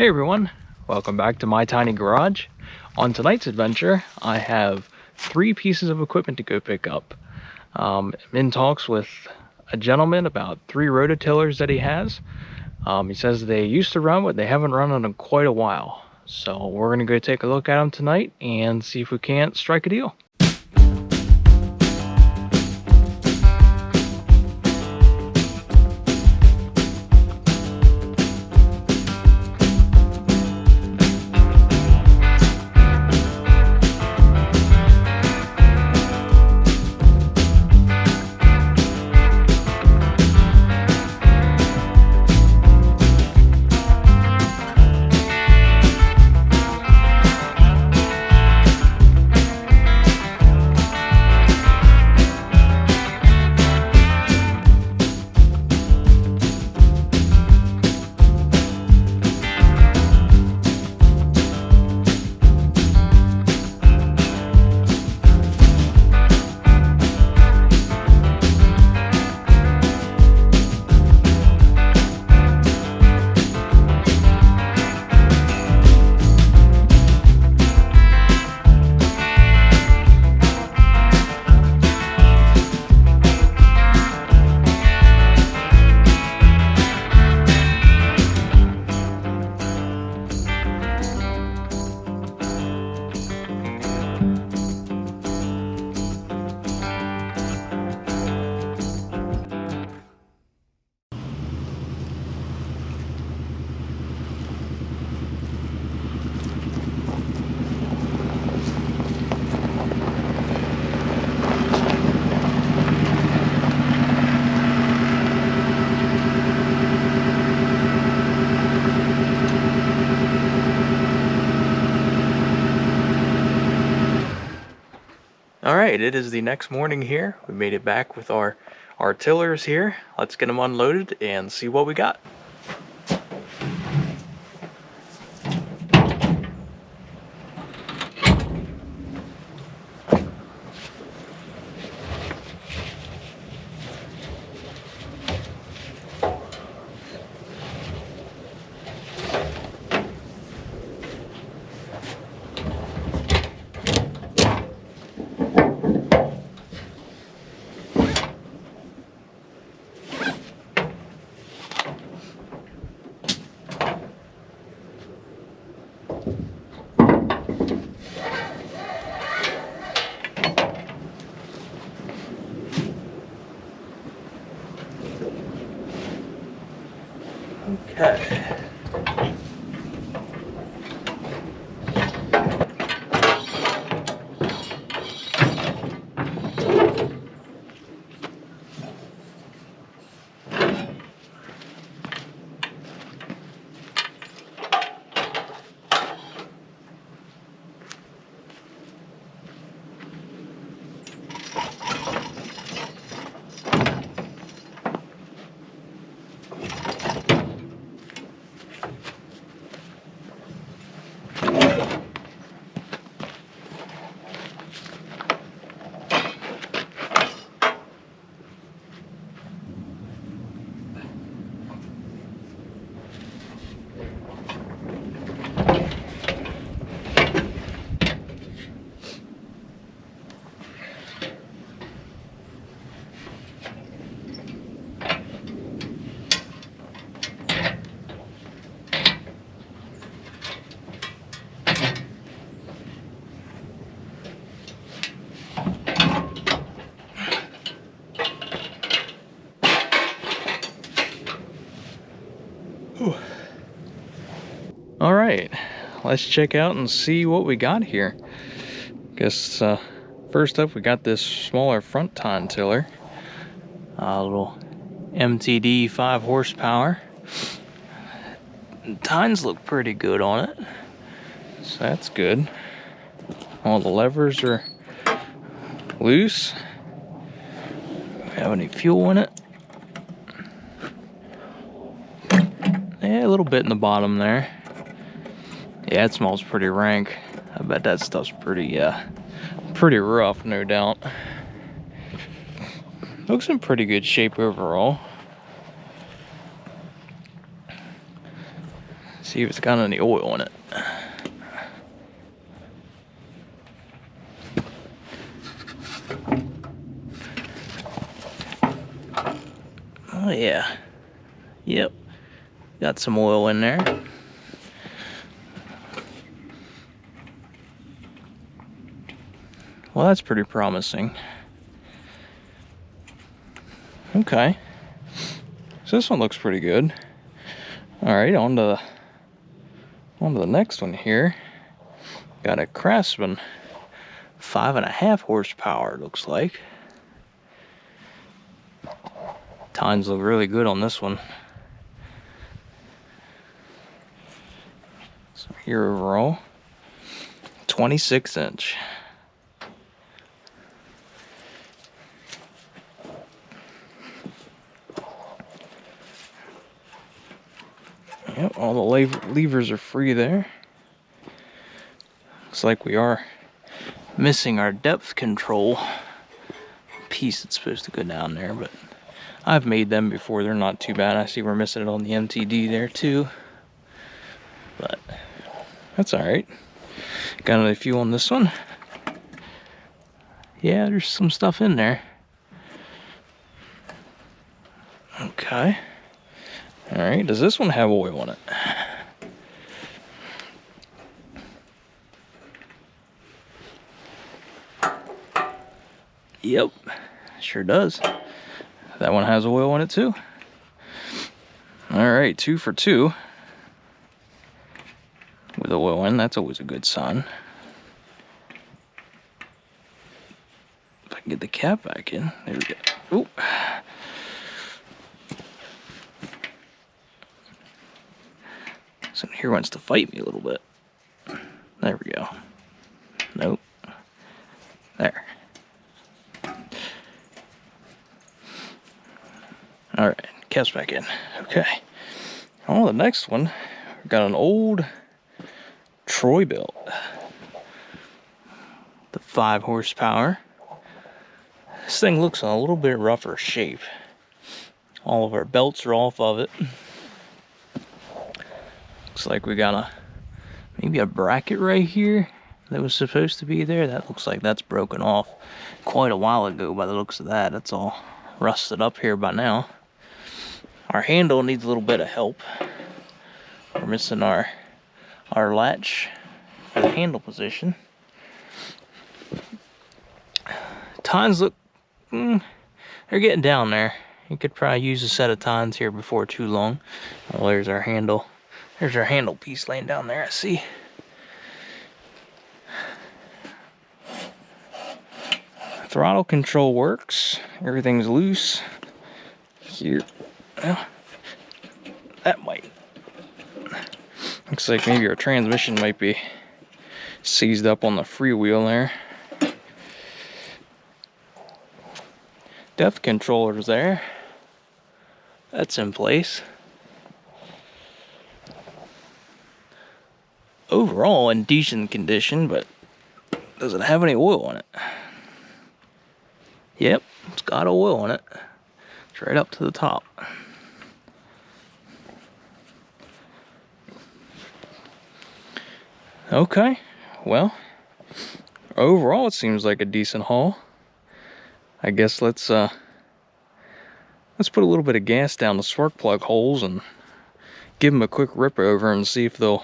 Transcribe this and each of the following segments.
Hey everyone, welcome back to my tiny garage. On tonight's adventure, I have 3 pieces of equipment to go pick up. I'm in talks with a gentleman about 3 rototillers that he has. He says they used to run, but they haven't run in quite a while. So we're going to go take a look at them tonight and see if we can't strike a deal. Alright, it is the next morning here. We made it back with our tillers here. Let's get them unloaded and see what we got. Okay. Alright, let's check out and see what we got here. Guess first up we got this smaller front tine tiller. A little MTD 5 horsepower. Tines look pretty good on it, so that's good. All the levers are loose. Do we have any fuel in it? Yeah, a little bit in the bottom there. Yeah, it smells pretty rank. I bet that stuff's pretty rough, no doubt. Looks in pretty good shape overall. See if it's got any oil in it. Oh yeah. Yep. Got some oil in there. Well, that's pretty promising. Okay. So this one looks pretty good. Alright, on to the next one here. Got a Craftsman 5.5 horsepower, looks like. Tines look really good on this one. So here overall, 26 inch. Yep, all the levers are free there. Looks like we are missing our depth control piece that's supposed to go down there, but I've made them before. They're not too bad. I see we're missing it on the MTD there too, but that's all right. Got another few on this one. Yeah, there's some stuff in there. Okay. All right, does this one have oil in it? Yep, sure does. That one has oil in it too. All right, 2 for 2 with oil in. That's always a good sign. If I can get the cap back in, there we go. Ooh. Something here wants to fight me a little bit. There we go. Nope. There. All right, cap's back in. Okay. On the next one, we've got an old Troy-Bilt. The 5 horsepower. This thing looks in a little bit rougher shape. All of our belts are off of it. Looks like we got maybe a bracket right here that was supposed to be there. That looks like that's broken off quite a while ago by the looks of that. That's all rusted up here by now. Our handle needs a little bit of help. We're missing our latch for the handle position. Tines look, they're getting down there. You could probably use a set of tines here before too long. Well, there's our handle. There's our handle piece laying down there, I see. Throttle control works. Everything's loose. Here. Well, that might. Looks like maybe our transmission might be seized up on the freewheel there. Depth controller's there. That's in place. Overall in decent condition, but does it have any oil in it? Yep, it's got oil in it. It's right up to the top. Okay, well, overall it seems like a decent haul. I guess let's put a little bit of gas down the spark plug holes and give them a quick rip over and see if they'll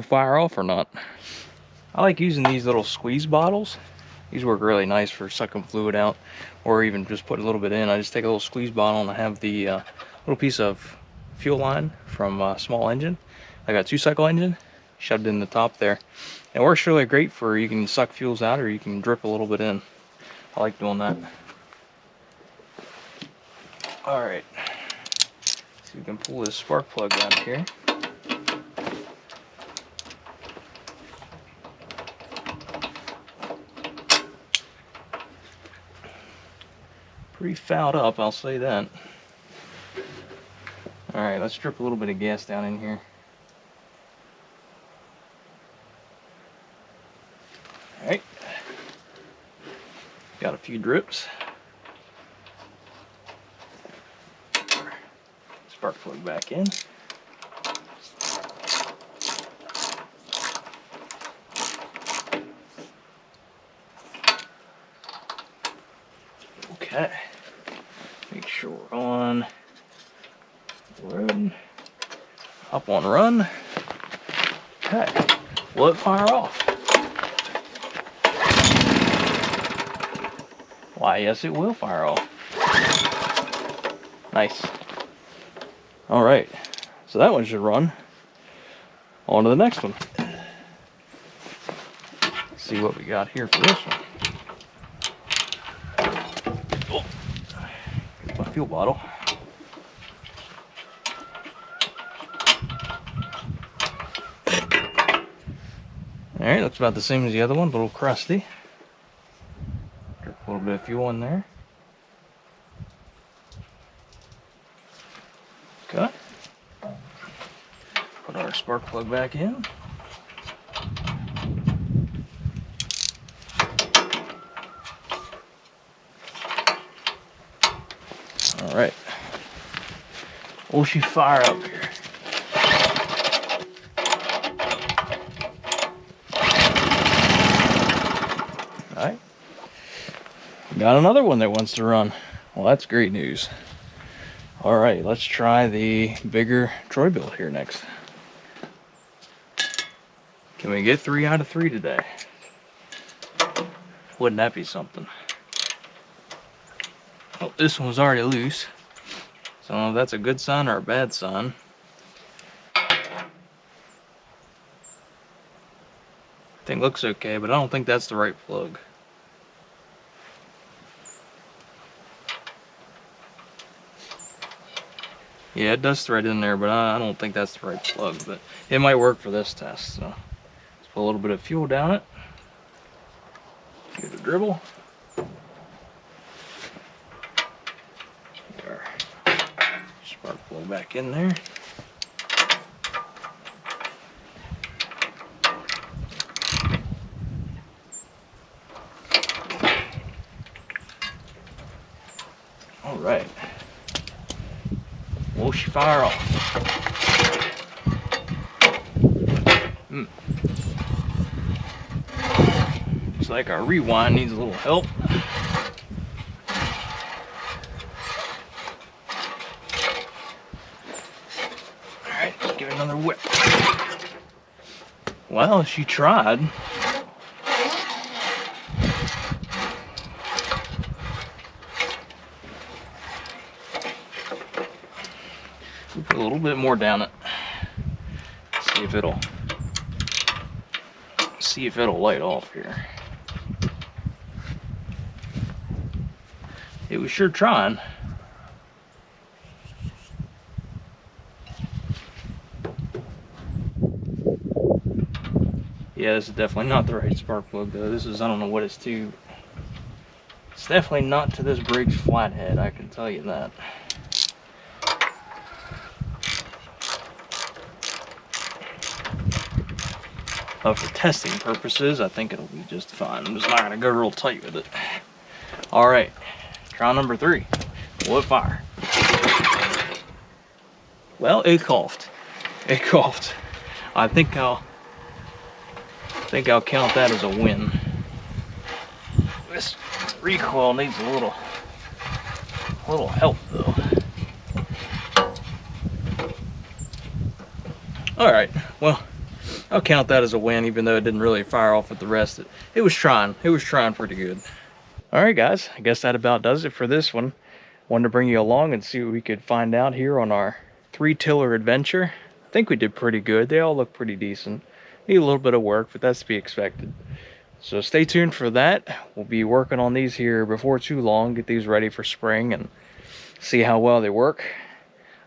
fire off or not. I like using these little squeeze bottles. These work really nice for sucking fluid out, or even just put a little bit in. I just take a little squeeze bottle and I have the little piece of fuel line from a small engine. I got a 2-cycle engine shoved in the top there. It works really great for, you can suck fuels out or you can drip a little bit in. I like doing that. All right, so we can pull this spark plug out here. Pretty fouled up, I'll say that. All right, let's drip a little bit of gas down in here. All right, got a few drips. Spark plug back in. Okay. Make sure we're on the road. Up on run. Okay. Will it fire off? Why, yes, it will fire off. Nice. All right. So that one should run. On to the next one. Let's see what we got here for this one. Oh, here's my fuel bottle. All right, looks about the same as the other one, a little crusty. Drip a little bit of fuel in there. Okay. Put our spark plug back in. All right. Will she fire up here? All right. Got another one that wants to run. Well, that's great news. All right, let's try the bigger Troy-Bilt here next. Can we get 3 out of 3 today? Wouldn't that be something? Well, this one was already loose. So I don't know if that's a good sign or a bad sign. Thing looks okay, but I don't think that's the right plug. Yeah, it does thread in there, but I don't think that's the right plug, but it might work for this test. So let's put a little bit of fuel down it. Give it a dribble. Get our spark plug back in there. All right. Will she fire off? Looks like our rewind needs a little help. Alright, let's give it another whip. Well, she tried. Put a little bit more down it. See if it'll light off here. It was sure trying. Yeah, this is definitely not the right spark plug though. This is, I don't know what it's to. It's definitely not to this Briggs flathead, I can tell you that. But for testing purposes, I think it'll be just fine. I'm just not gonna go real tight with it. All right, trial number 3. Will it fire? Well, it coughed. It coughed. I think I'll count that as a win. This recoil needs a little help though. All right, well, I'll count that as a win, even though it didn't really fire off with the rest. It was trying. It was trying pretty good. All right, guys, I guess that about does it for this one. Wanted to bring you along and see what we could find out here on our 3-tiller adventure. I think we did pretty good. They all look pretty decent. Need a little bit of work, but that's to be expected. So stay tuned for that. We'll be working on these here before too long, get these ready for spring and see how well they work.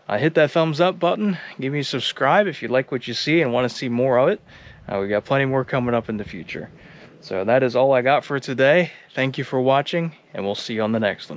Hit that thumbs up button. Give me a subscribe if you like what you see and want to see more of it. We got plenty more coming up in the future. So that is all I got for today. Thank you for watching, and we'll see you on the next one.